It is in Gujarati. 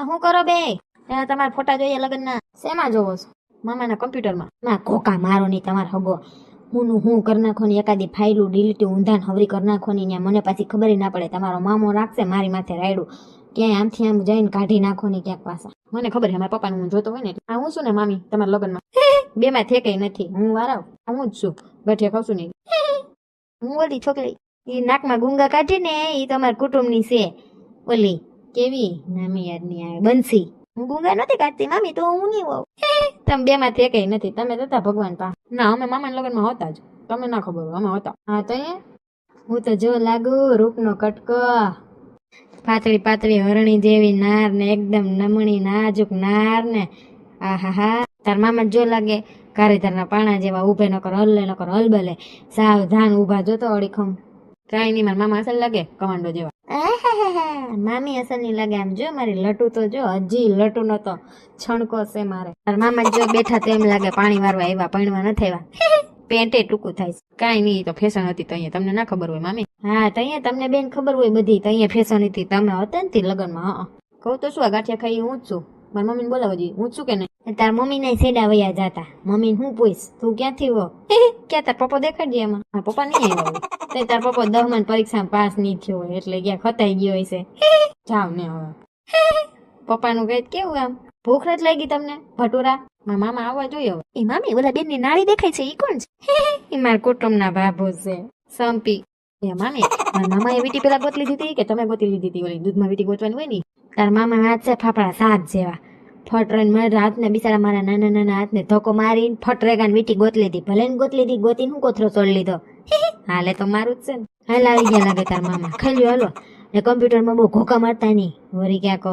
શું કરો બે? તમારા ફોટા જોઈએ લગ્નના. શેમાં જોવો છો? મામાના કમ્પ્યુટરમાં. ના કોકા મારો નહીં તમારે હગો. હું કરી નાખો ને એકાદી ફાઇલું ડિલીટ ઊંધાન હવરી કરી નાખો ને મને પાછી ખબર ના પડે. તમારો મામો રાખશે મારી માથે રાયડું. ક્યાંય આમથી આમ જઈને કાઢી નાખો ને ક્યાંક પાછા. મને ખબર છે મારા પપ્પાનું હું જોતો હોય ને. આ હું છું ને મામી તમારા લગ્નમાં. બે માં થેકઈ નથી. હું વારાવ હું જ છું. ગઠિયા ખાવશું નહીં. હું ઓલી છોકરી એ નાકમાં ગુંગા કાઢી ને એ તમારા કુટુંબની છે. ઓલી કેવી નામી યાદની આવે બંસી. હું ગુંગા નથી કાઢતી મામી તો હું નહીં હોઉં. તમે બે માં થેકઈ નથી. તમે હતા ભગવાન પા. ના અમે મામાના લગ્નમાં હતા જ. તમને ના ખબર હોય અમે હતા. હા તો હું તો જો લાગુ રૂપનો કટકો. પાતળી પાતળી હરણી જેવી નાર ને એકદમ નમણી નાજુક નાર ને આહા તાર મામા જો લાગે કારેતરના પાણા જેવા ઉભે નકર હલ્લે નકર હલબલે સાવધાન ઉભા જોતો અડીખમ. કાંઈ નહીં મારા મામા અસલ લાગે કમાન્ડો જેવા. મામી અસલ નહીં લાગે. આમ જો મારી લટુ તો જો હજી લટુ નતો છણકો છે મારે. તાર મામા જો બેઠા તો એમ લાગે પાણી વારવા આવ્યા પૈણવા નથી આવ્યા. પેન્ટે ટૂંકું થાય છે. કાંઈ નહીં તો ફેશન હતી તો અહીંયા તમને ના ખબર હોય મામી. હા તો અહીંયા તમને બેન ખબર હોય બધી. તો અહીંયા ફેશન હતી તમે હતા ને લગ્નમાં. હા કહું તો શું આ ગાંઠિયા ખાઈ હું જ છું. મારા મમ્મીને બોલાવો જી હું જ છું કે નહીં. તાર મમ્મી ને સેડા વયા જાતા. મમ્મીને હું પૂછ તું ક્યાંથી હો? ક્યાં તાર પપ્પા દેખાડજે એમાં. હા પપ્પા નહીં આવ્યો. તાર પપ્પા 10 પરીક્ષામાં પાસ નહીં થયો હોય એટલે ક્યાં ખતાઈ ગયો હોય છે. જાવ ને હવે પપ્પાનું કઈ કેવું આમ ભૂખ નથી લાગી તમને ભટુરા? મારા મામા આવવા જોઈએ હવે. એ મામી ઓલા બેન ની નાળી દેખાય છે ઈ કોણ છે? એ મારા કુટુંબના ભાભો છે સંપી. એ મામી મારા મામા એ વીટી પેલા ગોતલી દીધી કે તમે ગોતી લીધી હતી? ઓલી દૂધમાં વીટી ગોતવાની હોય ને. તાર મામા હાથ છે ફાફડા સાત જેવા. ફટ રહીને મારા હાથને બિચારા મારા નાના નાના હાથને ધક્કો મારીને ફટ રેગાને વીટી ગોત લીધી. ભલે ને ગોત લીધી ગોતીને હું કોથરો છોડી લીધો. હાલે તો મારું જ છે ને. હાલ આવી ગયા લાગે તાર મામા. ખાઈ લ્યો હાલો. ને કમ્પ્યુટરમાં બહુ ઘોકા મારતા નહીં. વળી ક્યાંક